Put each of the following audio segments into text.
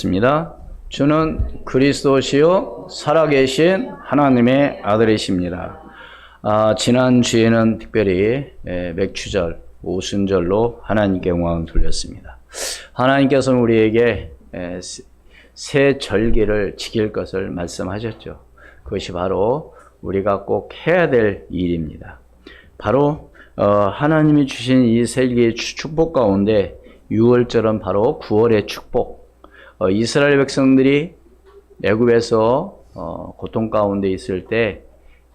기도하시겠습니다. 주는 그리스도시요 살아계신 하나님의 아들이십니다. 지난 주에는 특별히 맥추절, 오순절로 하나님께 영광을 돌렸습니다. 하나님께서는 우리에게 새 절기를 지킬 것을 말씀하셨죠. 그것이 바로 우리가 꼭 해야 될 일입니다. 바로 하나님이 주신 이 세계의 축복 가운데 6월절은 바로 9월의 축복. 이스라엘 백성들이 애굽에서 고통 가운데 있을 때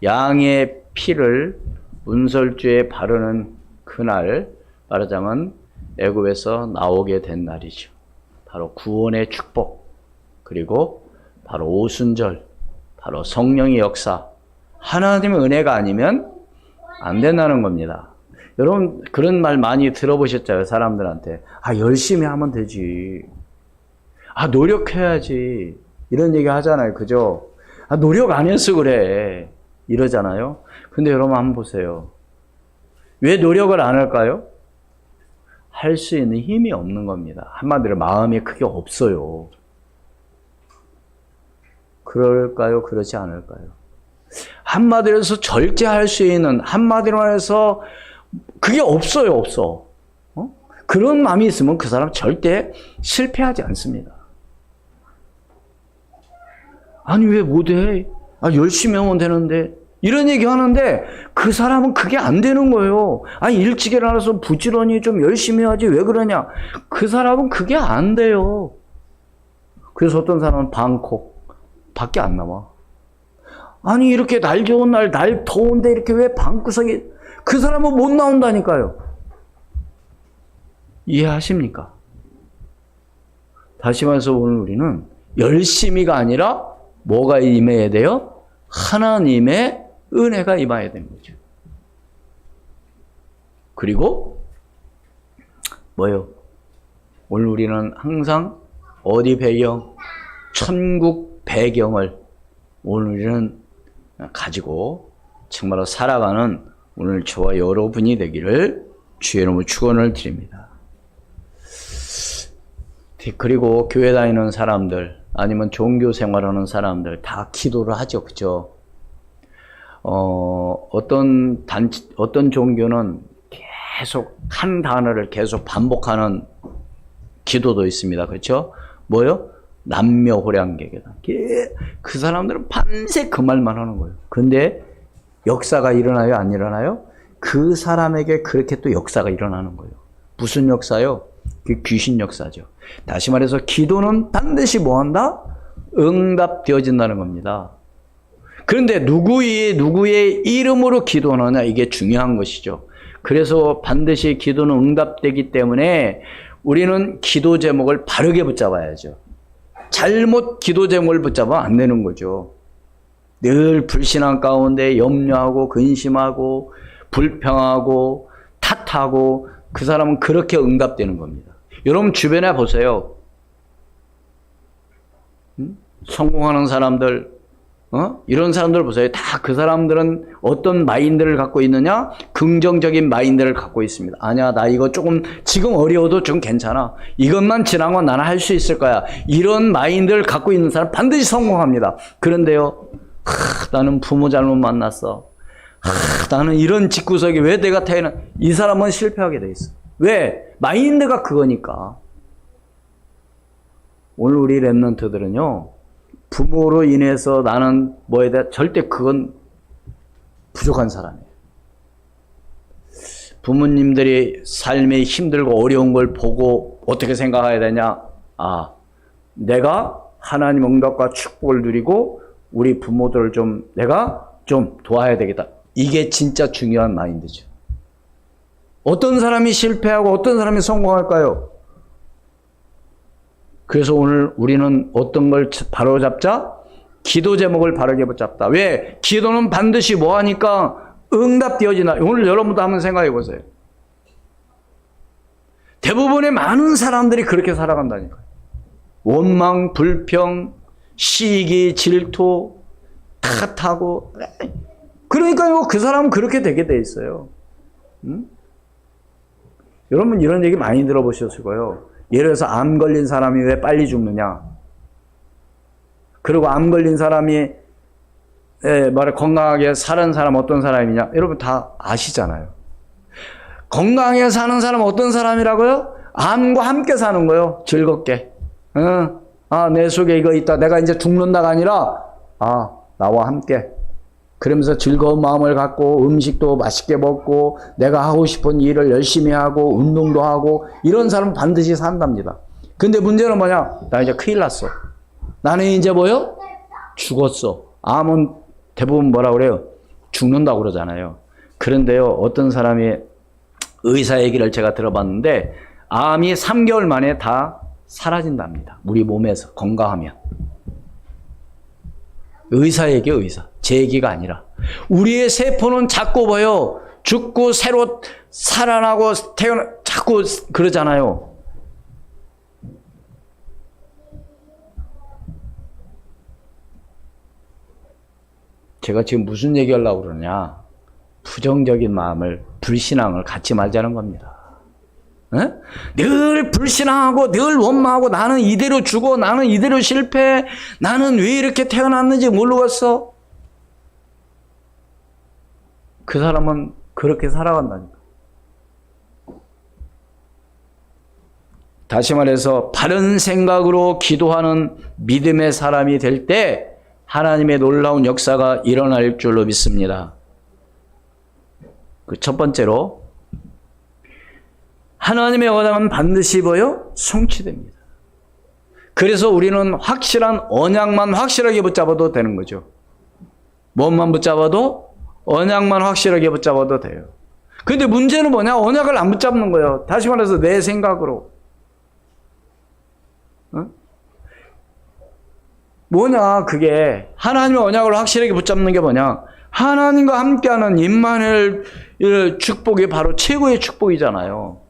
양의 피를 문설주에 바르는 그날, 말하자면 애굽에서 나오게 된 날이죠. 바로 구원의 축복, 그리고 바로 오순절, 바로 성령의 역사, 하나님의 은혜가 아니면 안 된다는 겁니다. 여러분 그런 말 많이 들어보셨잖아요. 사람들한테. 열심히 하면 되지. 노력해야지. 이런 얘기 하잖아요. 그죠? 노력 안 해서 그래. 이러잖아요. 근데 여러분 한번 보세요. 왜 노력을 안 할까요? 할 수 있는 힘이 없는 겁니다. 한마디로 마음이 크게 없어요. 그럴까요? 그렇지 않을까요? 한마디로 해서 절제할 수 있는, 한마디로 해서 그게 없어요. 없어. 그런 마음이 있으면 그 사람 절대 실패하지 않습니다. 아니 왜 못해? 열심히 하면 되는데. 이런 얘기 하는데 그 사람은 그게 안 되는 거예요. 일찍 일어나서 부지런히 좀 열심히 해야지 왜 그러냐. 그 사람은 그게 안 돼요. 그래서 어떤 사람은 방콕 밖에 안 나와. 이렇게 날 좋은 날 더운데 이렇게 왜 방구석에, 그 사람은 못 나온다니까요. 이해하십니까? 다시 말해서 오늘 우리는 열심히가 아니라 뭐가 임해야 돼요? 하나님의 은혜가 임해야 되는 거죠. 그리고 뭐요? 오늘 우리는 항상 어디 배경? 천국 배경을 오늘 우리는 가지고 정말로 살아가는 오늘 저와 여러분이 되기를 주의 이름으로 축원을 드립니다. 그리고 교회 다니는 사람들 아니면 종교 생활하는 사람들 다 기도를 하죠. 그죠? 어떤 종교는 계속 한 단어를 계속 반복하는 기도도 있습니다. 그렇죠? 뭐요? 남묘호량객이다. 그 사람들은 밤새 그 말만 하는 거예요. 근데 역사가 일어나요? 안 일어나요? 그 사람에게 그렇게 또 역사가 일어나는 거예요. 무슨 역사요? 그 귀신 역사죠. 다시 말해서 기도는 반드시 뭐한다? 응답되어진다는 겁니다. 그런데 누구의 이름으로 기도하느냐, 이게 중요한 것이죠. 그래서 반드시 기도는 응답되기 때문에 우리는 기도 제목을 바르게 붙잡아야죠. 잘못 기도 제목을 붙잡으면 안 되는 거죠. 늘 불신앙 가운데 염려하고 근심하고 불평하고 탓하고, 그 사람은 그렇게 응답되는 겁니다. 여러분 주변에 보세요. 성공하는 사람들, 이런 사람들 보세요. 다 그 사람들은 어떤 마인드를 갖고 있느냐? 긍정적인 마인드를 갖고 있습니다. 아니야, 나 이거 조금 지금 어려워도 좀 괜찮아. 이것만 지나면 나는 할 수 있을 거야. 이런 마인드를 갖고 있는 사람 반드시 성공합니다. 그런데요, 나는 부모 잘못 만났어. 나는 이런 집구석에 왜 내가 태어나? 이 사람은 실패하게 돼 있어. 왜? 마인드가 그거니까. 오늘 우리 랩런트들은요, 부모로 인해서 나는 뭐에 대해 절대 그건 부족한 사람이에요. 부모님들이 삶이 힘들고 어려운 걸 보고 어떻게 생각해야 되냐? 내가 하나님 응답과 축복을 누리고 우리 부모들을 내가 좀 도와야 되겠다. 이게 진짜 중요한 마인드죠. 어떤 사람이 실패하고 어떤 사람이 성공할까요? 그래서 오늘 우리는 어떤 걸 바로잡자? 기도 제목을 바르게 붙잡다. 왜? 기도는 반드시 뭐 하니까 응답되어지나. 오늘 여러분도 한번 생각해 보세요. 대부분의 많은 사람들이 그렇게 살아간다니까요. 원망, 불평, 시기, 질투, 탓하고. 그러니까요, 그 사람은 그렇게 되게 돼 있어요. 여러분 이런 얘기 많이 들어보셨을 거예요. 예를 들어서 암 걸린 사람이 왜 빨리 죽느냐? 그리고 암 걸린 사람이 건강하게 사는 사람 어떤 사람이냐? 여러분 다 아시잖아요. 건강하게 사는 사람은 어떤 사람이라고요? 암과 함께 사는 거예요. 즐겁게. 내 속에 이거 있다. 내가 이제 죽는다가 아니라 나와 함께. 그러면서 즐거운 마음을 갖고 음식도 맛있게 먹고 내가 하고 싶은 일을 열심히 하고 운동도 하고 이런 사람은 반드시 산답니다. 근데 문제는 뭐냐? 나 이제 큰일 났어. 나는 이제 뭐요? 죽었어. 암은 대부분 뭐라 그래요? 죽는다고 그러잖아요. 그런데요, 어떤 사람이 의사 얘기를 제가 들어봤는데 암이 3개월 만에 다 사라진답니다. 우리 몸에서 건강하면. 의사 얘기예요, 의사. 제 얘기가 아니라. 우리의 세포는 자꾸 뭐요? 죽고 새로 살아나고 자꾸 그러잖아요. 제가 지금 무슨 얘기하려고 그러냐? 부정적인 마음을, 불신앙을 갖지 말자는 겁니다. 늘 불신앙하고 늘 원망하고 나는 이대로 죽어, 나는 이대로 실패해, 나는 왜 이렇게 태어났는지 모르겠어. 그 사람은 그렇게 살아간다니까. 다시 말해서 바른 생각으로 기도하는 믿음의 사람이 될 때 하나님의 놀라운 역사가 일어날 줄로 믿습니다. 그 첫 번째로 하나님의 언약은 반드시 뭐요? 성취됩니다. 그래서 우리는 확실한 언약만 확실하게 붙잡아도 되는 거죠. 뭐만 붙잡아도? 언약만 확실하게 붙잡아도 돼요. 근데 문제는 뭐냐? 언약을 안 붙잡는 거예요. 다시 말해서 내 생각으로. 뭐냐 그게 하나님의 언약을 확실하게 붙잡는 게 뭐냐? 하나님과 함께하는 임마누엘 축복이 바로 최고의 축복이잖아요.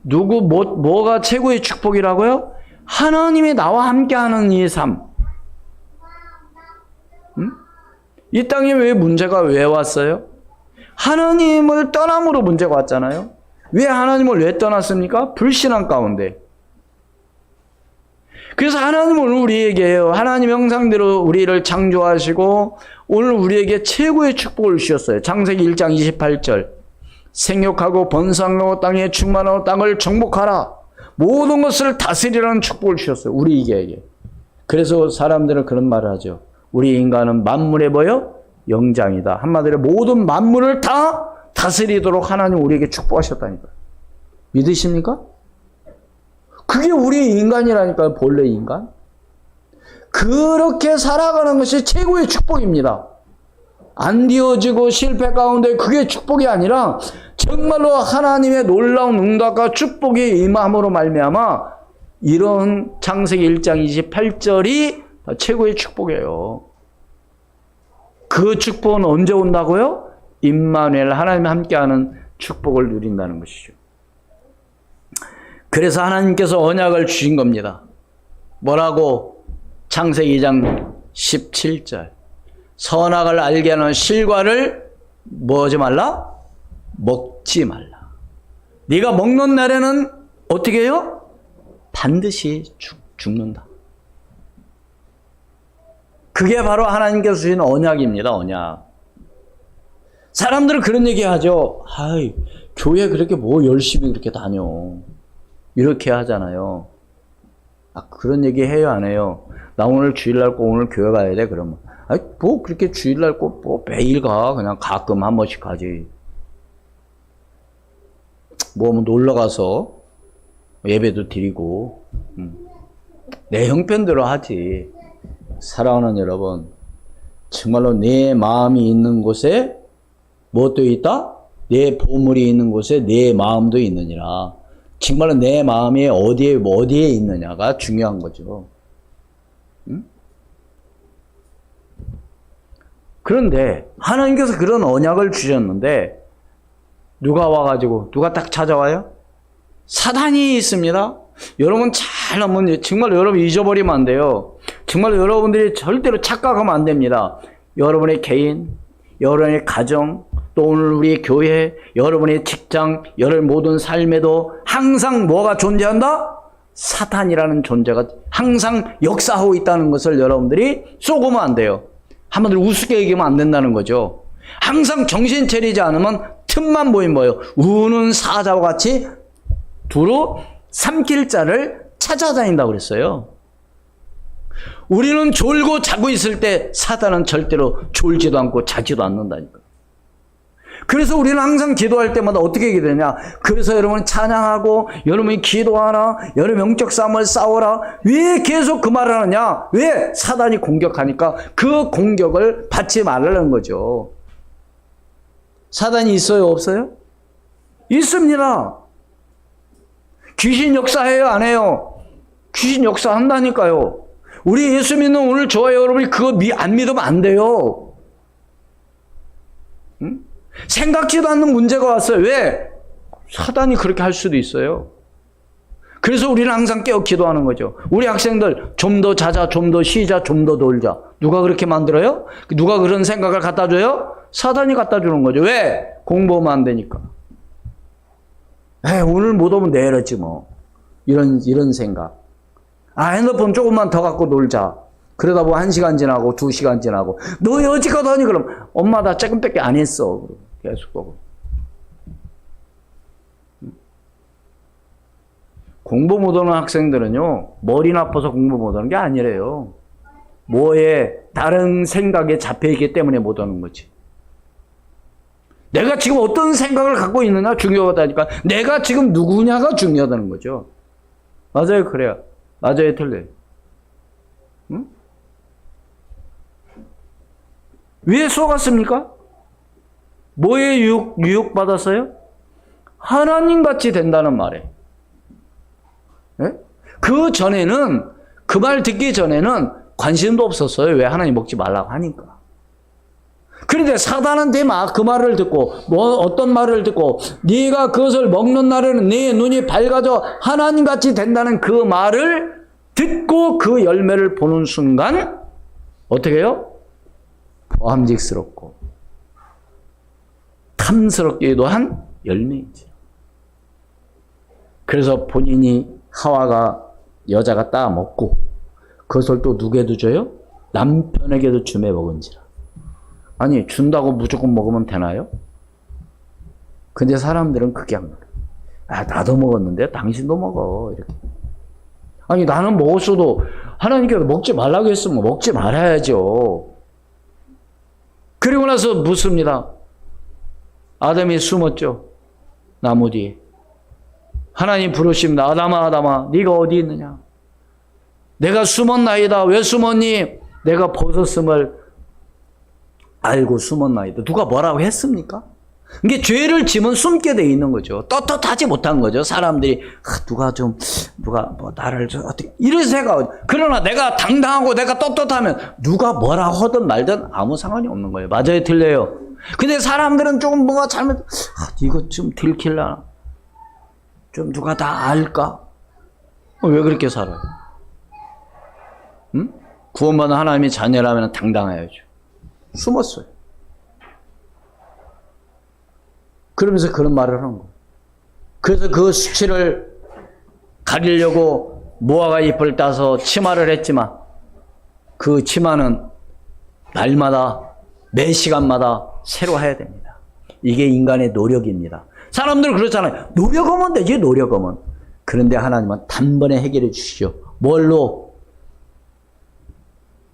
뭐가 최고의 축복이라고요? 하나님이 나와 함께하는 이 삶. 이 땅에 문제가 왜 왔어요? 하나님을 떠남으로 문제가 왔잖아요. 왜 하나님을 왜 떠났습니까? 불신앙 가운데. 그래서 하나님은 오늘 우리에게 하나님 형상대로 우리를 창조하시고 오늘 우리에게 최고의 축복을 주셨어요. 창세기 1장 28절. 생육하고 번성하고 땅에 충만하고 땅을 정복하라. 모든 것을 다스리라는 축복을 주셨어요. 우리에게. 그래서 사람들은 그런 말을 하죠. 우리 인간은 만물의 뭐요? 영장이다. 한마디로 모든 만물을 다 다스리도록 하나님 우리에게 축복하셨다니까요. 믿으십니까? 그게 우리 인간이라니까요. 본래 인간. 그렇게 살아가는 것이 최고의 축복입니다. 안 되어지고 실패 가운데 그게 축복이 아니라 정말로 하나님의 놀라운 응답과 축복이 임함으로 말미암아 이런 창세기 1장 28절이 최고의 축복이에요. 그 축복은 언제 온다고요? 임마누엘 하나님과 함께하는 축복을 누린다는 것이죠. 그래서 하나님께서 언약을 주신 겁니다. 뭐라고? 창세기 2장 17절. 선악을 알게 하는 실과를 뭐 하지 말라? 먹지 말라. 네가 먹는 날에는 어떻게 해요? 반드시 죽는다. 그게 바로 하나님께서 주신 언약입니다. 언약. 사람들은 그런 얘기 하죠. 아이, 교회 그렇게 뭐 열심히 그렇게 다녀. 이렇게 하잖아요. 그런 얘기 해요, 안 해요? 나 오늘 주일날 꼭 오늘 교회 가야 돼? 그러면. 뭐 그렇게 주일날 꼭 뭐 매일 가. 그냥 가끔 한 번씩 가지. 뭐 놀러 가서 예배도 드리고. 내 형편대로 하지. 사랑하는 여러분, 정말로 내 마음이 있는 곳에 무엇도 있다? 내 보물이 있는 곳에 내 마음도 있느니라. 정말로 내 마음이 어디에 있느냐가 중요한 거죠. 그런데 하나님께서 그런 언약을 주셨는데 누가 딱 찾아와요? 사단이 있습니다. 여러분 잘 한번 정말 여러분 잊어버리면 안 돼요. 정말 여러분들이 절대로 착각하면 안 됩니다. 여러분의 개인, 여러분의 가정, 또 오늘 우리 교회, 여러분의 직장, 여러분 모든 삶에도 항상 뭐가 존재한다? 사탄이라는 존재가 항상 역사하고 있다는 것을 여러분들이 쏘고면 안 돼요. 한마디로 우습게 얘기하면 안 된다는 거죠. 항상 정신 차리지 않으면 틈만 보이면 뭐예요? 우는 사자와 같이 두루 삼킬 자를 찾아다닌다고 그랬어요. 우리는 졸고 자고 있을 때 사단은 절대로 졸지도 않고 자지도 않는다니까. 그래서 우리는 항상 기도할 때마다 어떻게 기도하냐? 그래서 여러분 찬양하고 여러분이 기도하라, 여러분 영적 싸움을 싸워라. 왜 계속 그 말을 하느냐? 왜? 사단이 공격하니까 그 공격을 받지 말라는 거죠. 사단이 있어요, 없어요? 있습니다. 귀신 역사해요, 안 해요? 귀신 역사한다니까요. 우리 예수 믿는 오늘 저와 여러분이 그거 안 믿으면 안 돼요. 응? 생각지도 않는 문제가 왔어요. 왜? 사단이 그렇게 할 수도 있어요. 그래서 우리는 항상 깨어 기도하는 거죠. 우리 학생들 좀 더 자자, 좀 더 쉬자, 좀 더 놀자. 누가 그렇게 만들어요? 누가 그런 생각을 갖다 줘요? 사단이 갖다 주는 거죠. 왜? 공부하면 안 되니까. 오늘 못 오면 내일 하지 뭐. 이런 생각. 핸드폰 조금만 더 갖고 놀자. 그러다 보면 1시간 지나고 2시간 지나고 너 여지껏 하니 그럼 엄마 나 조금밖에 안 했어. 계속 보고. 공부 못하는 학생들은요. 머리 나빠서 공부 못하는 게 아니래요. 뭐에 다른 생각에 잡혀있기 때문에 못하는 거지. 내가 지금 어떤 생각을 갖고 있느냐 중요하다니까. 내가 지금 누구냐가 중요하다는 거죠. 맞아요, 그래요. 맞아요, 틀려요. 응? 왜 속았습니까? 뭐에 유혹받았어요? 하나님같이 된다는 말에. 네? 그 전에는, 그 말 듣기 전에는 관심도 없었어요. 왜? 하나님 먹지 말라고 하니까. 그런데 사단한테 막 그 말을 듣고 어떤 말을 듣고 네가 그것을 먹는 날에는 네 눈이 밝아져 하나님같이 된다는 그 말을 듣고 그 열매를 보는 순간 어떻게 해요? 보암직스럽고 탐스럽기도 한 열매이죠. 그래서 본인이 하와가 여자가 따먹고 그것을 또 누구에도 줘요? 남편에게도 주매 먹은지라. 아니 준다고 무조건 먹으면 되나요? 근데 사람들은 그게 안 그래요. 나도 먹었는데 당신도 먹어 이렇게. 아니 나는 먹었어도 하나님께서 먹지 말라고 했으면 먹지 말아야죠. 그리고 나서 묻습니다. 아담이 숨었죠. 나무 뒤에. 하나님 부르십니다. 아담아 아담아 네가 어디 있느냐. 내가 숨었나이다. 왜 숨었니? 내가 벗었음을 알고 숨었나이다. 누가 뭐라고 했습니까? 이게 죄를 지면 숨게 돼 있는 거죠. 떳떳하지 못한 거죠. 사람들이 누가 뭐 나를 어떻게 이런 생각. 그러나 내가 당당하고 내가 떳떳하면 누가 뭐라 하든 말든 아무 상관이 없는 거예요. 맞아요, 틀려요. 근데 사람들은 조금 뭐가 잘못 이거 좀 들킬라나. 좀 누가 다 알까? 왜 그렇게 살아요? 응? 구원받은 하나님의 자녀라면 당당해야죠. 숨었어요. 그러면서 그런 말을 하는 거예요. 그래서 그 수치를 가리려고 무화과 잎을 따서 치마를 했지만 그 치마는 날마다 매 시간마다 새로 해야 됩니다. 이게 인간의 노력입니다. 사람들은 그렇잖아요. 노력하면 되지, 노력하면. 그런데 하나님은 단번에 해결해 주시죠. 뭘로?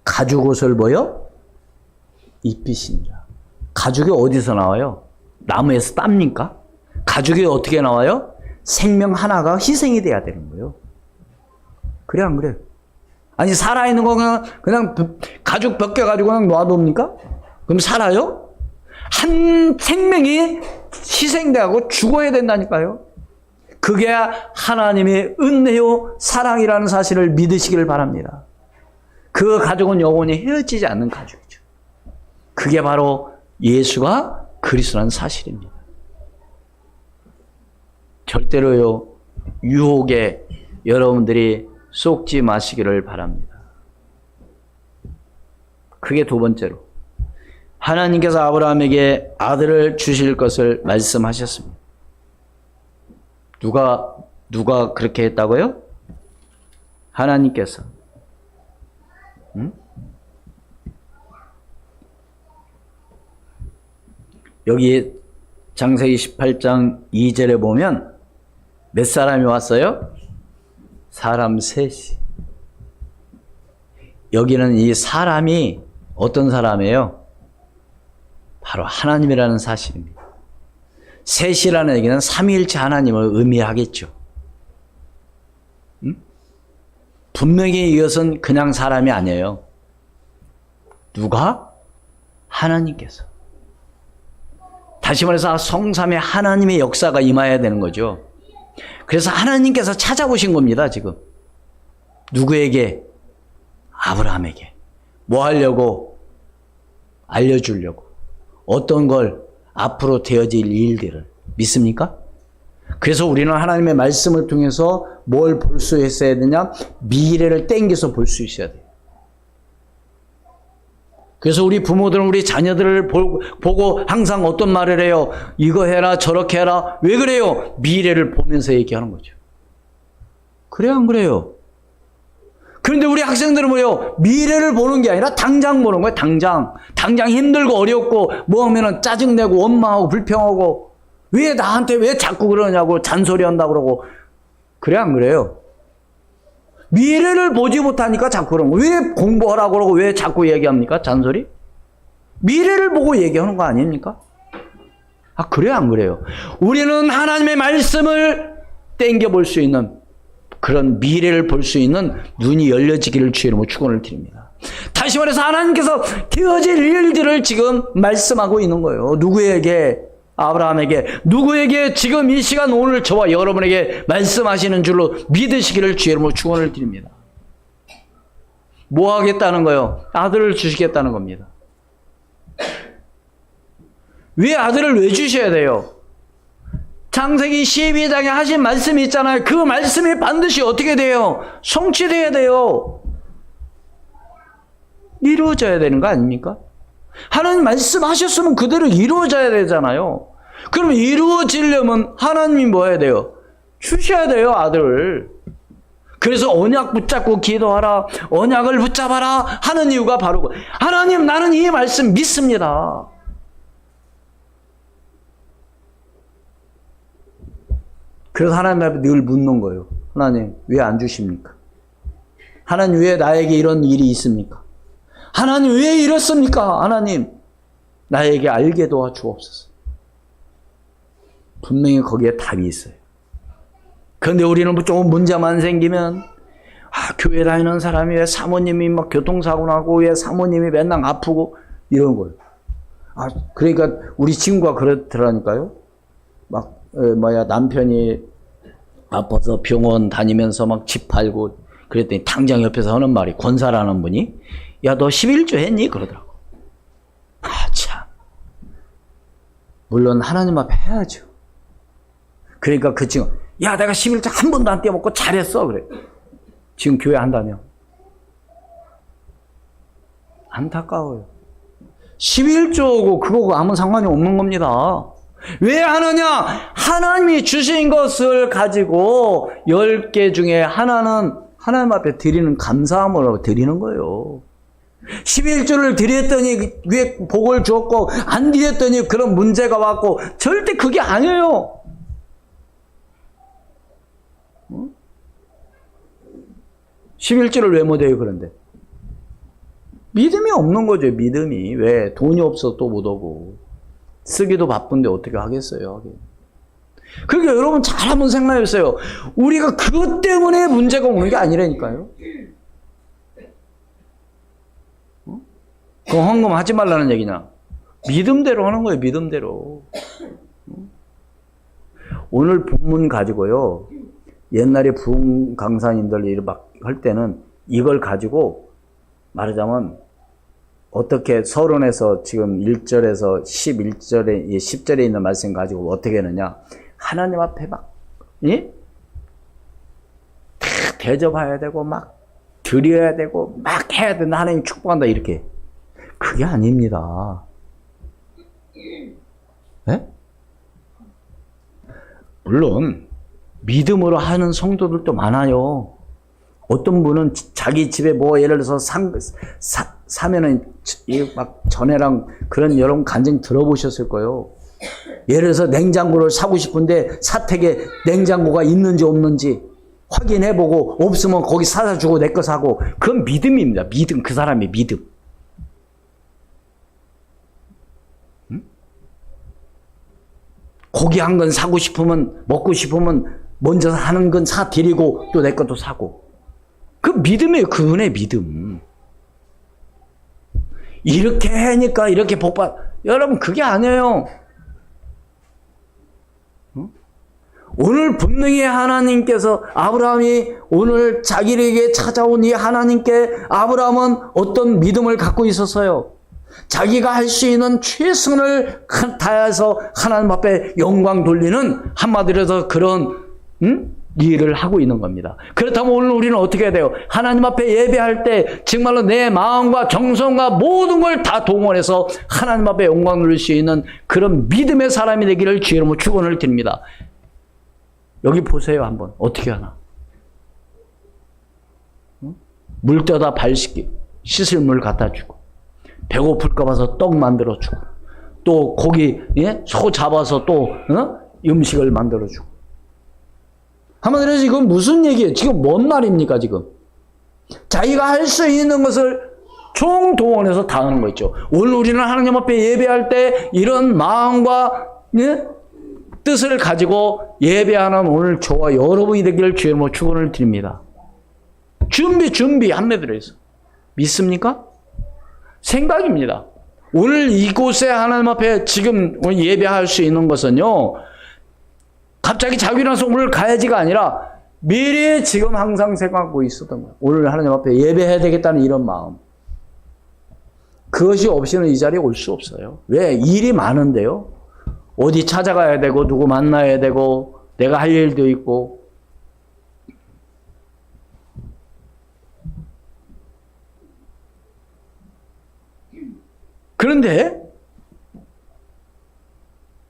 가죽 옷을 뭐요? 입히시니라. 가죽이 어디서 나와요? 나무에서 땁니까? 가죽이 어떻게 나와요? 생명 하나가 희생이 돼야 되는 거예요. 그래 안 그래요? 아니 살아있는 거 그냥 가죽 벗겨가지고 그냥 놔둡니까? 그럼 살아요? 한 생명이 희생되고 죽어야 된다니까요. 그게 하나님의 은혜요 사랑이라는 사실을 믿으시기를 바랍니다. 그 가죽은 영원히 헤어지지 않는 가죽이죠. 그게 바로 예수가 그리스도라는 사실입니다. 절대로요 유혹에 여러분들이 속지 마시기를 바랍니다. 그게 두 번째로 하나님께서 아브라함에게 아들을 주실 것을 말씀하셨습니다. 누가 그렇게 했다고요? 하나님께서. 응? 여기 창세기 18장 2절에 보면 몇 사람이 왔어요? 사람 셋이. 여기는 이 사람이 어떤 사람이에요? 바로 하나님이라는 사실입니다. 셋이라는 얘기는 삼위일체 하나님을 의미하겠죠. 응? 분명히 이것은 그냥 사람이 아니에요. 누가? 하나님께서. 다시 말해서 성삼의 하나님의 역사가 임해야 되는 거죠. 그래서 하나님께서 찾아오신 겁니다, 지금. 누구에게? 아브라함에게. 뭐 하려고? 알려주려고. 어떤 걸? 앞으로 되어질 일들을. 믿습니까? 그래서 우리는 하나님의 말씀을 통해서 뭘 볼 수 있어야 되냐? 미래를 땡겨서 볼 수 있어야 돼요. 그래서 우리 부모들은 우리 자녀들을 보고 항상 어떤 말을 해요? 이거 해라, 저렇게 해라. 왜 그래요? 미래를 보면서 얘기하는 거죠. 그래요, 안 그래요? 그런데 우리 학생들은 뭐예요? 미래를 보는 게 아니라 당장 보는 거예요, 당장. 당장 힘들고 어렵고 뭐 하면은 짜증내고 원망하고 불평하고 왜 나한테 왜 자꾸 그러냐고 잔소리한다고 그러고. 그래, 안 그래요? 미래를 보지 못하니까 자꾸 그런 거. 왜 공부하라고 그러고 왜 자꾸 얘기합니까? 잔소리? 미래를 보고 얘기하는 거 아닙니까? 아, 그래요, 안 그래요? 우리는 하나님의 말씀을 땡겨볼 수 있는 그런 미래를 볼 수 있는 눈이 열려지기를 주의 이름으로 축원을 드립니다. 다시 말해서 하나님께서 되어질 일들을 지금 말씀하고 있는 거예요. 누구에게? 아브라함에게. 누구에게? 지금 이 시간 오늘 저와 여러분에게 말씀하시는 줄로 믿으시기를 주의 이름으로 축원을 드립니다. 뭐 하겠다는 거예요? 아들을 주시겠다는 겁니다. 왜 아들을 왜 주셔야 돼요? 창세기 12장에 하신 말씀이 있잖아요. 그 말씀이 반드시 어떻게 돼요? 성취돼야 돼요. 이루어져야 되는 거 아닙니까? 하나님 말씀하셨으면 그대로 이루어져야 되잖아요. 그럼 이루어지려면 하나님이 뭐 해야 돼요? 주셔야 돼요, 아들을. 그래서 언약 붙잡고 기도하라, 언약을 붙잡아라 하는 이유가 바로 하나님, 나는 이 말씀 믿습니다. 그래서 하나님 앞에 늘 묻는 거예요. 하나님, 왜 안 주십니까? 하나님, 왜 나에게 이런 일이 있습니까? 하나님, 왜 이렇습니까? 하나님, 나에게 알게 도와주옵소서. 분명히 거기에 답이 있어요. 그런데 우리는 좀 문제만 생기면, 교회 다니는 사람이 왜 사모님이 막 교통사고 나고, 왜 사모님이 맨날 아프고, 이런 거예요. 그러니까 우리 친구가 그렇더라니까요. 남편이 아파서 병원 다니면서 막 집 팔고, 그랬더니 당장 옆에서 하는 말이, 권사라는 분이, 야, 너 11조 했니? 그러더라고. 참. 물론 하나님 앞에 해야죠. 그러니까 그 친구, 야, 내가 11조 한 번도 안 떼어먹고 잘했어. 그래. 지금 교회 한다며. 안타까워요. 11조고 그거고 아무 상관이 없는 겁니다. 왜 하느냐? 하나님이 주신 것을 가지고 10개 중에 하나는 하나님 앞에 드리는 감사함으로 드리는 거예요. 11조를 드렸더니 왜 복을 주었고 안 드렸더니 그런 문제가 왔고, 절대 그게 아니에요. 11조를 왜 못해요? 그런데 믿음이 없는 거죠. 믿음이. 왜? 돈이 없어 또 못 오고 쓰기도 바쁜데 어떻게 하겠어요? 그러니까 여러분 잘 한번 생각해보세요. 우리가 그것 때문에 문제가 오는 게 아니라니까요. 그 헌금 하지 말라는 얘기냐? 믿음대로 하는 거예요. 믿음대로. 오늘 본문 가지고요, 옛날에 부흥 강사님들 막 할 때는 이걸 가지고 말하자면 어떻게 서론에서 지금 1절에서 11절에 10절에 있는 말씀 가지고 어떻게 하느냐? 하나님 앞에 막 다 대접해야 되고 막 드려야 되고 막 해야 된다. 하나님 축복한다. 이렇게. 그게 아닙니다. 네? 물론 믿음으로 하는 성도들도 많아요. 어떤 분은 자기 집에 뭐 예를 들어서 사면은 막 전에랑 그런 여러분 간증 들어보셨을 거예요. 예를 들어서 냉장고를 사고 싶은데 사택에 냉장고가 있는지 없는지 확인해보고 없으면 거기 사다 주고 내 거 사고. 그건 믿음입니다. 믿음. 그 사람의 믿음. 응? 고기 한 건 사고 싶으면 먹고 싶으면 먼저 하는 건 사드리고 또 내 것도 사고. 그 믿음이에요. 그분의 믿음. 이렇게 하니까 이렇게 복받. 여러분 그게 아니에요. 오늘 분명히 하나님께서 아브라함이 오늘 자기에게 찾아온 이 하나님께 아브라함은 어떤 믿음을 갖고 있었어요. 자기가 할 수 있는 최선을 다해서 하나님 앞에 영광 돌리는 한마디로 해서 그런 일을 하고 있는 겁니다. 그렇다면 오늘 우리는 어떻게 해야 돼요? 하나님 앞에 예배할 때 정말로 내 마음과 정성과 모든 걸 다 동원해서 하나님 앞에 영광 돌릴 수 있는 그런 믿음의 사람이 되기를 주의 이름으로 축원을 드립니다. 여기 보세요 한번. 어떻게 하나. 물 떠다 발 씻을 물 갖다 주고 배고플까 봐서 떡 만들어 주고 또 고기 소 잡아서 또 음식을 만들어 주고. 한마디로 해서 이건 무슨 얘기예요? 지금 뭔 말입니까 지금? 자기가 할 수 있는 것을 총동원해서 다 하는 거 있죠. 오늘 우리는 하나님 앞에 예배할 때 이런 마음과 뜻을 가지고 예배하는 오늘 저와 여러분이 되기를 주의 이름으로 축원을 드립니다. 준비 한마디로 해서. 믿습니까? 생각입니다. 오늘 이곳에 하나님 앞에 지금 오늘 예배할 수 있는 것은요. 갑자기 자기 일어나서 오늘 가야지가 아니라 미리 지금 항상 생각하고 있었던 거예요. 오늘 하나님 앞에 예배해야 되겠다는 이런 마음. 그것이 없이는 이 자리에 올 수 없어요. 왜? 일이 많은데요. 어디 찾아가야 되고 누구 만나야 되고 내가 할 일도 있고. 그런데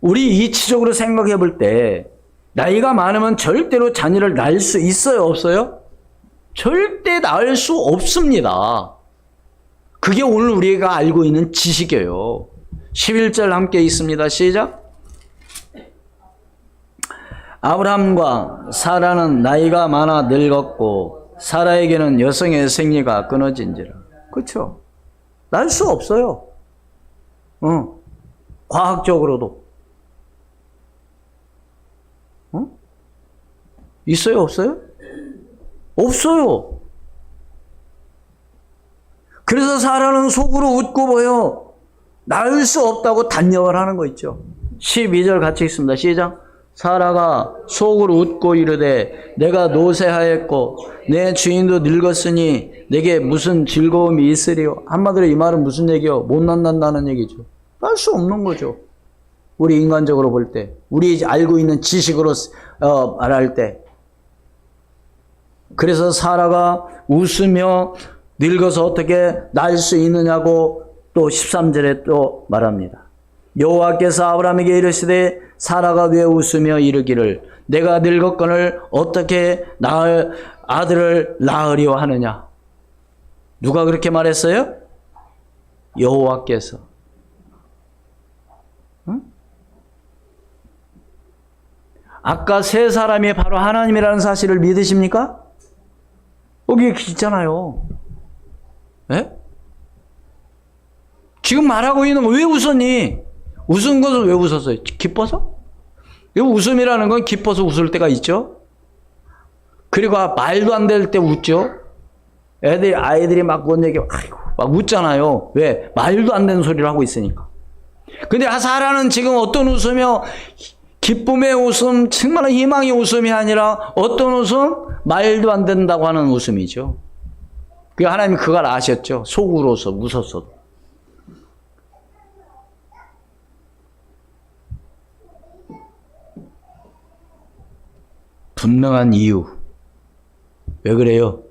우리 이치적으로 생각해 볼 때 나이가 많으면 절대로 자녀를 낳을 수 있어요? 없어요? 절대 낳을 수 없습니다. 그게 오늘 우리가 알고 있는 지식이에요. 11절 함께 있습니다. 시작. 아브라함과 사라는 나이가 많아 늙었고 사라에게는 여성의 생리가 끊어진지라. 그렇죠? 낳을 수 없어요. 과학적으로도. 있어요? 없어요? 없어요. 그래서 사라는 속으로 웃고 보여 낳을 수 없다고 단정을 하는 거 있죠. 12절 같이 읽습니다. 시작. 사라가 속으로 웃고 이르되 내가 노쇠하였고 내 주인도 늙었으니 내게 무슨 즐거움이 있으리요. 한마디로 이 말은 무슨 얘기요? 못 낳는다는 얘기죠. 할 수 없는 거죠. 우리 인간적으로 볼 때, 우리 알고 있는 지식으로 말할 때. 그래서 사라가 웃으며 늙어서 어떻게 낳을 수 있느냐고 또 13절에 또 말합니다. 여호와께서 아브라함에게 이르시되 사라가 왜 웃으며 이르기를 내가 늙었거늘 어떻게 아들을 낳으려 하느냐. 누가 그렇게 말했어요? 여호와께서. 응? 아까 세 사람이 바로 하나님이라는 사실을 믿으십니까? 여기 있잖아요. 네? 지금 말하고 있는 거 왜 웃었니? 웃은 것은 왜 웃었어요? 기뻐서? 이 웃음이라는 건 기뻐서 웃을 때가 있죠. 그리고 말도 안 될 때 웃죠. 아이들이 막 뭔 얘기, 아이고, 막 웃잖아요. 왜? 말도 안 되는 소리를 하고 있으니까. 근데 사라는 지금 어떤 웃으며 기쁨의 웃음, 정말 희망의 웃음이 아니라 어떤 웃음? 말도 안 된다고 하는 웃음이죠. 하나님이 그걸 아셨죠. 속으로서 웃었어도. 분명한 이유. 왜 그래요?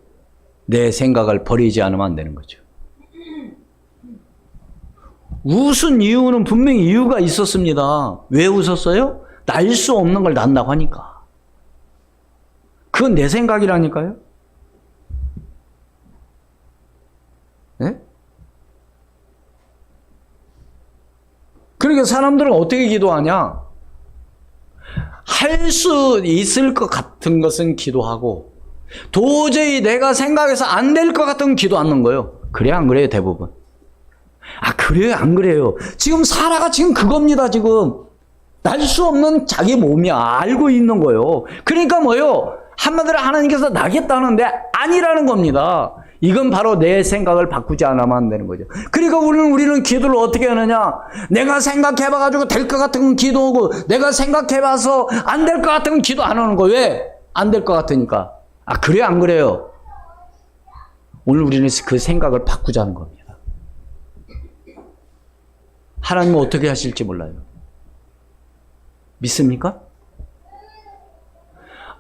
내 생각을 버리지 않으면 안 되는 거죠. 웃은 이유는 분명히 이유가 있었습니다. 왜 웃었어요? 낳을 수 없는 걸 낳는다고 하니까. 그건 내 생각이라니까요. 그러니까 사람들은 어떻게 기도하냐? 할 수 있을 것 같은 것은 기도하고 도저히 내가 생각해서 안 될 것 같은 기도 않는 거예요. 그래 안 그래요 대부분? 그래요 안 그래요? 지금 사라가 지금 그겁니다. 지금 날 수 없는 자기 몸이 알고 있는 거예요. 그러니까 뭐요? 한마디로 하나님께서 나겠다는데 아니라는 겁니다. 이건 바로 내 생각을 바꾸지 않으면 안 되는 거죠. 그러니까 우리는 기도를 어떻게 하느냐? 내가 생각해봐가지고 될 것 같은 건 기도하고 내가 생각해봐서 안 될 것 같은 건 기도 안 하는 거예요. 왜? 안 될 것 같으니까. 그래요 안 그래요? 오늘 우리는 그 생각을 바꾸자는 겁니다. 하나님은 어떻게 하실지 몰라요. 믿습니까?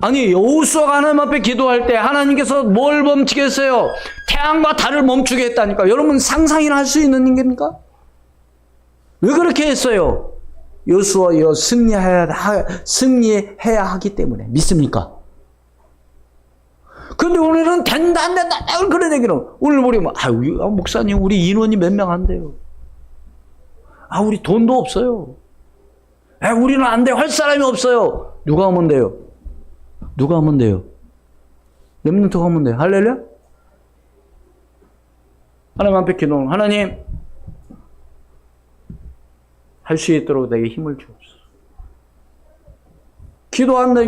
아니 여호수아가 하나님 앞에 기도할 때 하나님께서 뭘 멈추게 했어요? 태양과 달을 멈추게 했다니까. 여러분 상상이나 할 수 있는 일입니까? 왜 그렇게 했어요? 여호수아여 승리해야 하기 때문에. 믿습니까? 근데 오늘은 된다 안 된다 그런 얘기는 오늘 우리 목사님 우리 인원이 몇 명 안 돼요. 우리 돈도 없어요. 우리는 안 돼. 할 사람이 없어요. 누가 하면 돼요? 누가 하면 돼요? 렘넌트가 하면 돼요. 할렐루야? 하나님 앞에 기도는 하나님 할 수 있도록 내게 힘을 주옵소서. 기도한다.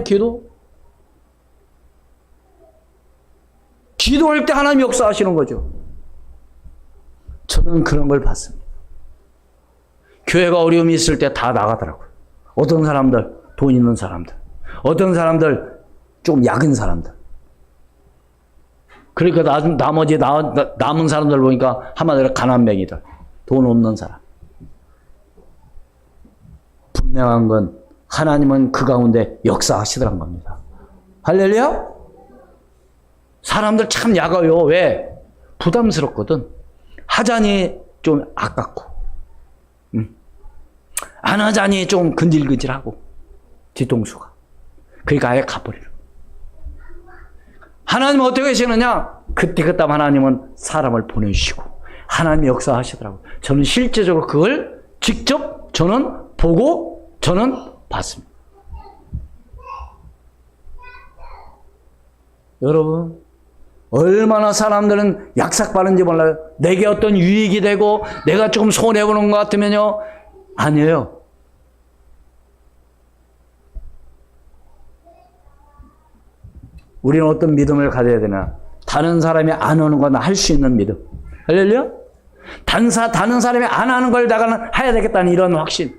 기도할 때 하나님 역사하시는 거죠. 저는 그런 걸 봤습니다. 교회가 어려움이 있을 때 다 나가더라고요. 어떤 사람들 돈 있는 사람들, 어떤 사람들 좀 약은 사람들. 그러니까 나머지 남은 사람들 보니까 한마디로 가난뱅이들, 돈 없는 사람. 분명한 건 하나님은 그 가운데 역사하시더란 겁니다. 할렐루야? 사람들 참 약해요. 왜? 부담스럽거든. 하자니 좀 아깝고, 안 하자니 좀 근질근질하고, 뒤통수가. 그러니까 아예 가버리는. 하나님은 어떻게 하시느냐? 그때그때 하나님은 사람을 보내주시고 하나님이 역사하시더라고요. 저는 실제적으로 그걸 직접 저는 보고 저는 봤습니다. 여러분 얼마나 사람들은 약삭빠른지 몰라요. 내게 어떤 유익이 되고 내가 조금 손해보는 것 같으면요. 아니에요. 우리는 어떤 믿음을 가져야 되나? 다른 사람이 안 하는 건 할 수 있는 믿음. 할렐루야? 다른 사람이 안 하는 걸 내가 해야 되겠다는 이런 확신.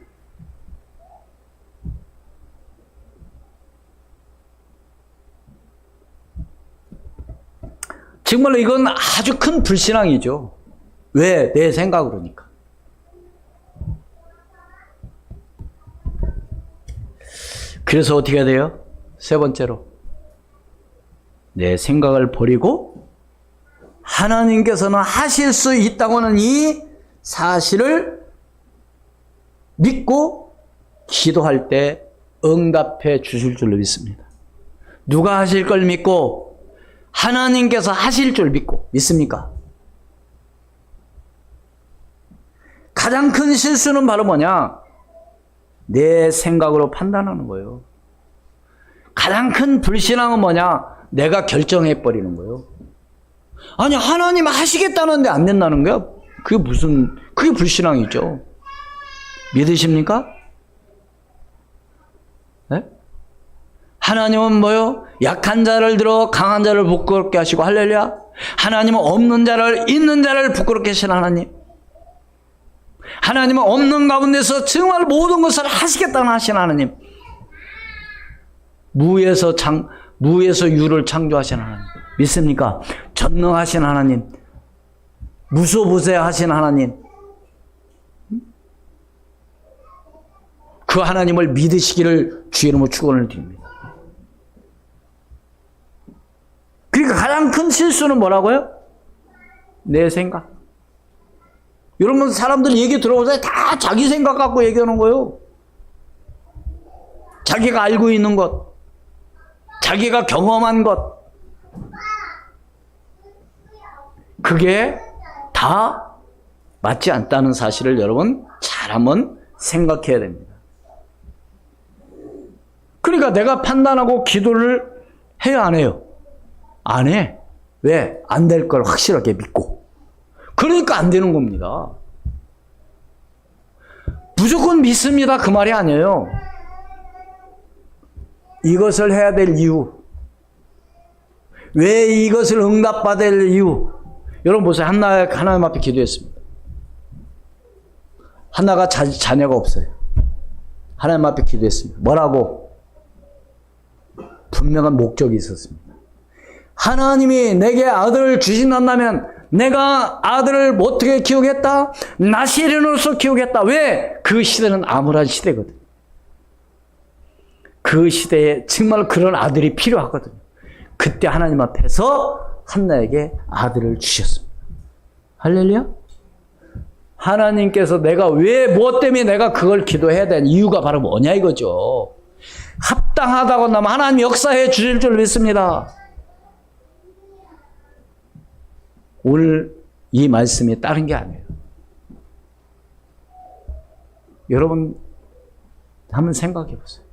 정말로 이건 아주 큰 불신앙이죠. 왜? 내 생각으로니까. 그래서 어떻게 해야 돼요? 세 번째로. 내 생각을 버리고 하나님께서는 하실 수 있다고는 이 사실을 믿고 기도할 때 응답해 주실 줄로 믿습니다. 누가 하실 걸 믿고 하나님께서 하실 줄 믿고 믿습니까? 가장 큰 실수는 바로 뭐냐? 내 생각으로 판단하는 거예요. 가장 큰 불신앙은 뭐냐? 내가 결정해버리는 거예요. 아니 하나님 하시겠다는데 안 된다는 거야? 그게 불신앙이죠. 믿으십니까? 네? 하나님은 뭐요? 약한 자를 들어 강한 자를 부끄럽게 하시고 할렐루야. 하나님은 없는 자를 있는 자를 부끄럽게 하시는 하나님. 하나님은 없는 가운데서 정말 모든 것을 하시겠다는 하시는 하나님. 무에서 유를 창조하신 하나님. 믿습니까? 전능하신 하나님. 무소부재하신 하나님. 그 하나님을 믿으시기를 주의 이름으로 축원을 드립니다. 그러니까 가장 큰 실수는 뭐라고요? 내 생각. 여러분 사람들 얘기 들어보세요. 다 자기 생각 갖고 얘기하는 거예요. 자기가 알고 있는 것. 자기가 경험한 것. 그게 다 맞지 않다는 사실을 여러분 잘 한번 생각해야 됩니다. 그러니까 내가 판단하고 기도를 해야 안 해요? 안 해. 왜? 안 될 걸 확실하게 믿고. 그러니까 안 되는 겁니다. 무조건 믿습니다. 그 말이 아니에요. 이것을 해야 될 이유. 왜 이것을 응답받을 이유. 여러분 보세요. 하나님 앞에 기도했습니다. 하나가 자녀가 없어요. 하나님 앞에 기도했습니다. 뭐라고? 분명한 목적이 있었습니다. 하나님이 내게 아들을 주신다면 내가 아들을 어떻게 키우겠다? 나시린으로서 키우겠다. 왜? 그 시대는 암울한 시대거든. 그 시대에 정말 그런 아들이 필요하거든요. 그때 하나님 앞에서 한나에게 아들을 주셨습니다. 할렐루야? 하나님께서 내가 왜, 무엇 때문에 내가 그걸 기도해야 되는 이유가 바로 뭐냐 이거죠. 합당하다고 한다면 하나님이 역사해 주실 줄 믿습니다. 오늘 이 말씀이 다른 게 아니에요. 여러분 한번 생각해 보세요.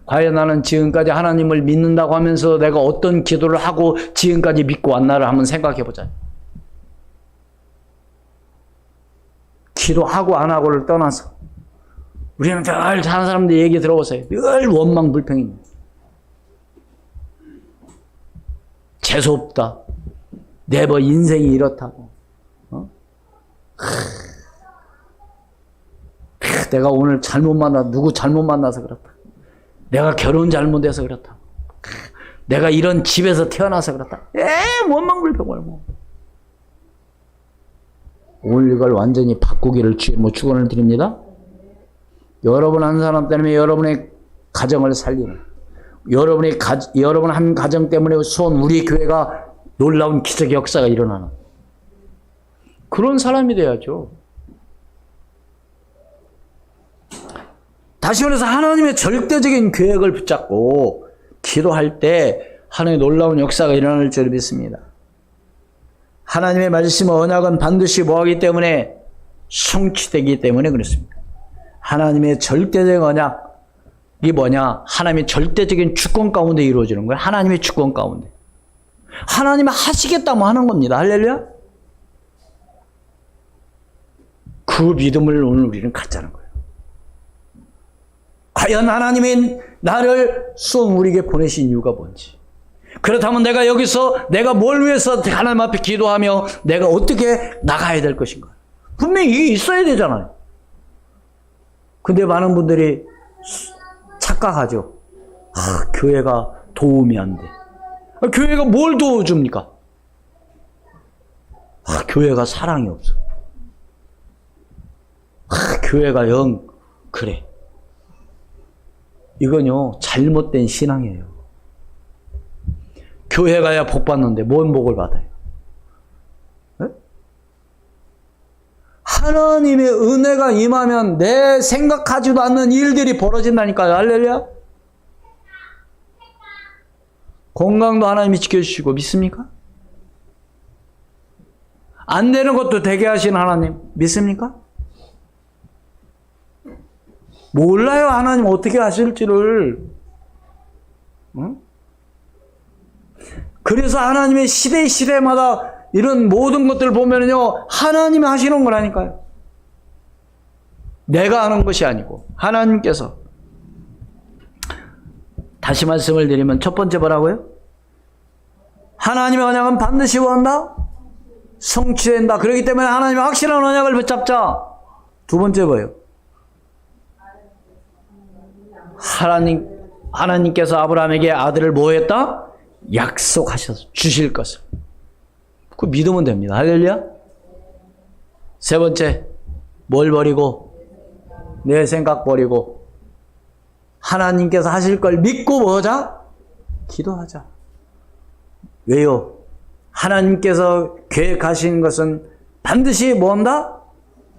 과연 나는 지금까지 하나님을 믿는다고 하면서 내가 어떤 기도를 하고 지금까지 믿고 왔나를 한번 생각해 보자. 기도하고 안 하고를 떠나서 우리는 늘 다른 사람들 얘기 들어보세요. 늘 원망 불평입니다. 재수없다. 내 뭐 인생이 이렇다고. 내가 오늘 누구 잘못 만나서 그렇다. 내가 결혼 잘못해서 그렇다. 내가 이런 집에서 태어나서 그렇다. 원망 불평 말고. 오늘 이걸 완전히 바꾸기를 축원을 드립니다. 여러분 한 사람 때문에 여러분의 가정을 살리는, 여러분 한 가정 때문에 우리 교회가 놀라운 기적의 역사가 일어나는 그런 사람이 돼야죠. 다시 말해서 하나님의 절대적인 계획을 붙잡고 기도할 때 하나님의 놀라운 역사가 일어날 줄 믿습니다. 하나님의 말씀 언약은 반드시 뭐하기 때문에? 성취되기 때문에 그렇습니다. 하나님의 절대적인 언약이 뭐냐? 하나님의 절대적인 주권 가운데 이루어지는 거예요. 하나님의 주권 가운데. 하나님이 하시겠다면 하는 겁니다. 할렐루야? 그 믿음을 오늘 우리는 갖자는 거예요. 과연 하나님이 나를 우리에게 보내신 이유가 뭔지. 그렇다면 내가 여기서 내가 뭘 위해서 하나님 앞에 기도하며 내가 어떻게 나가야 될 것인가. 분명히 있어야 되잖아요. 근데 많은 분들이 착각하죠. 교회가 도움이 안 돼. 교회가 뭘 도와줍니까? 교회가 사랑이 없어. 교회가 영 그래. 이건요 잘못된 신앙이에요. 교회 가야 복 받는데 뭔 복을 받아요? 네? 하나님의 은혜가 임하면 내 생각하지도 않는 일들이 벌어진다니까요. 할렐루야. 건강도 하나님이 지켜주시고 믿습니까? 안 되는 것도 되게 하신 하나님 믿습니까? 몰라요. 하나님 어떻게 하실지를. 응? 그래서 하나님의 시대마다 이런 모든 것들을 보면요 하나님이 하시는 거라니까요. 내가 하는 것이 아니고 하나님께서. 다시 말씀을 드리면 첫 번째 뭐라고요? 하나님의 언약은 반드시 원한다? 성취된다. 그렇기 때문에 하나님의 확실한 언약을 붙잡자. 두 번째 뭐예요? 하나님께서 아브라함에게 아들을 뭐 했다? 약속하셔서 주실 것을. 그 믿으면 됩니다. 할렐루야. 세 번째, 뭘 버리고? 내 생각 버리고 하나님께서 하실 걸 믿고 뭐하자? 기도하자. 왜요? 하나님께서 계획하신 것은 반드시 뭐한다?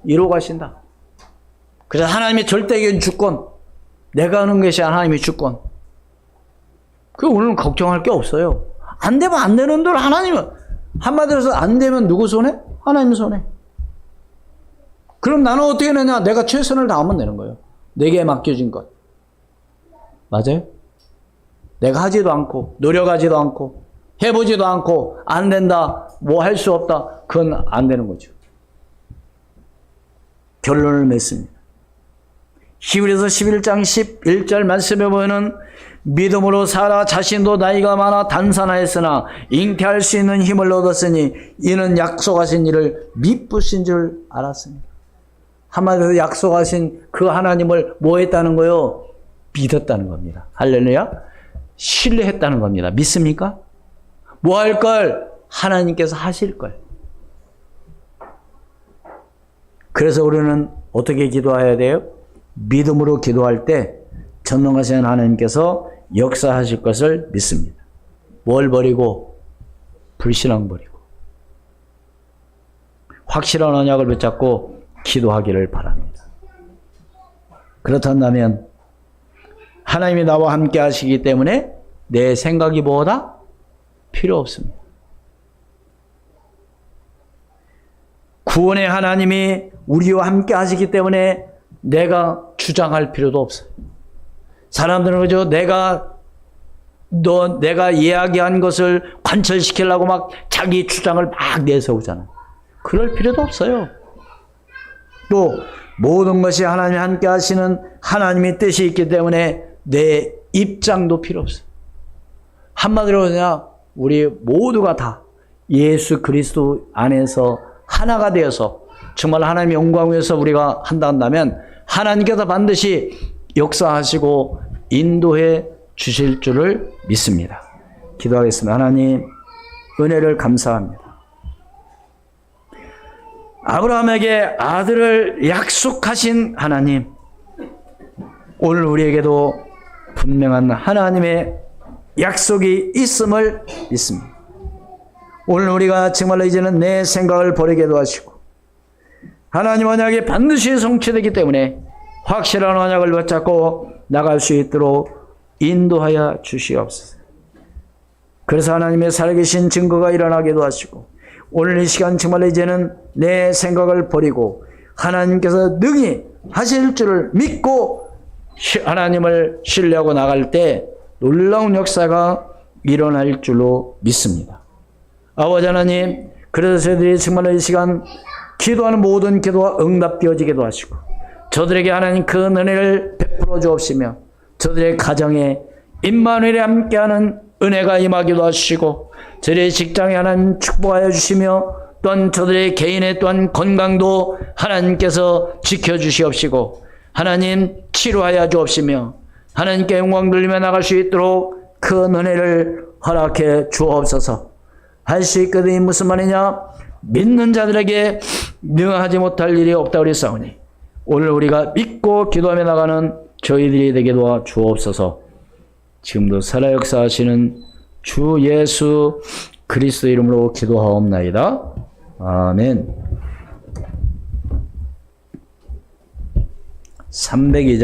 이루어 가신다. 그래서 하나님의 절대적인 주권, 내가 하는 것이 하나님의 주권. 그 오늘은 걱정할 게 없어요. 안 되면 안 되는 대로 하나님은, 한마디로 해서 안 되면 누구 손에? 하나님 손에. 그럼 나는 어떻게 되냐? 내가 최선을 다하면 되는 거예요. 내게 맡겨진 것. 맞아요? 내가 하지도 않고 노력하지도 않고 해보지도 않고 안 된다, 뭐 할 수 없다, 그건 안 되는 거죠. 결론을 맺습니다. 히브리서 11장 11절 말씀에 보면은 믿음으로 사라 자신도 나이가 많아 단산하였으나 잉태할 수 있는 힘을 얻었으니 이는 약속하신 일을 미쁘신 줄 알았습니다. 한마디로 약속하신 그 하나님을 뭐 했다는 거요? 믿었다는 겁니다. 할렐루야. 신뢰했다는 겁니다. 믿습니까? 뭐 할 걸? 하나님께서 하실 걸. 그래서 우리는 어떻게 기도해야 돼요? 믿음으로 기도할 때 전능하신 하나님께서 역사하실 것을 믿습니다. 뭘 버리고? 불신앙 버리고 확실한 언약을 붙잡고 기도하기를 바랍니다. 그렇다면 하나님이 나와 함께 하시기 때문에 내 생각이 뭐다? 필요 없습니다. 구원의 하나님이 우리와 함께 하시기 때문에 내가 주장할 필요도 없어요. 사람들은 그저 내가 이야기한 것을 관철시키려고 막 자기 주장을 막 내세우잖아요. 그럴 필요도 없어요. 또 모든 것이 하나님이 함께 하시는 하나님의 뜻이 있기 때문에 내 입장도 필요 없어요. 한마디로 그냥 우리 모두가 다 예수 그리스도 안에서 하나가 되어서 정말 하나님의 영광 위해서 우리가 한다면 하나님께서 반드시 역사하시고 인도해 주실 줄을 믿습니다. 기도하겠습니다. 하나님 은혜를 감사합니다. 아브라함에게 아들을 약속하신 하나님, 오늘 우리에게도 분명한 하나님의 약속이 있음을 믿습니다. 오늘 우리가 정말로 이제는 내 생각을 버리게도 하시고 하나님 언약이 반드시 성취되기 때문에 확실한 언약을 붙잡고 나갈 수 있도록 인도하여 주시옵소서. 그래서 하나님의 살아계신 증거가 일어나기도 하시고 오늘 이 시간 정말 이제는 내 생각을 버리고 하나님께서 능히 하실 줄을 믿고 하나님을 신뢰하고 나갈 때 놀라운 역사가 일어날 줄로 믿습니다. 아버지 하나님, 그래서 저희들이 정말 이 시간 기도하는 모든 기도가 응답되어지기도 하시고 저들에게 하나님 그 은혜를 베풀어 주옵시며 저들의 가정에 임마누엘이 함께하는 은혜가 임하기도 하시고 저들의 직장에 하나님 축복하여 주시며 또한 저들의 개인의 또한 건강도 하나님께서 지켜주시옵시고 하나님 치료하여 주옵시며 하나님께 영광 돌리며 나갈 수 있도록 그 은혜를 허락해 주옵소서. 할 수 있거든요. 무슨 말이냐? 믿는 자들에게 능하지 못할 일이 없다고 그랬사오니 오늘 우리가 믿고 기도하며 나가는 저희들이 되게 도와 주옵소서. 지금도 살아 역사하시는 주 예수 그리스도 이름으로 기도하옵나이다. 아멘. 302장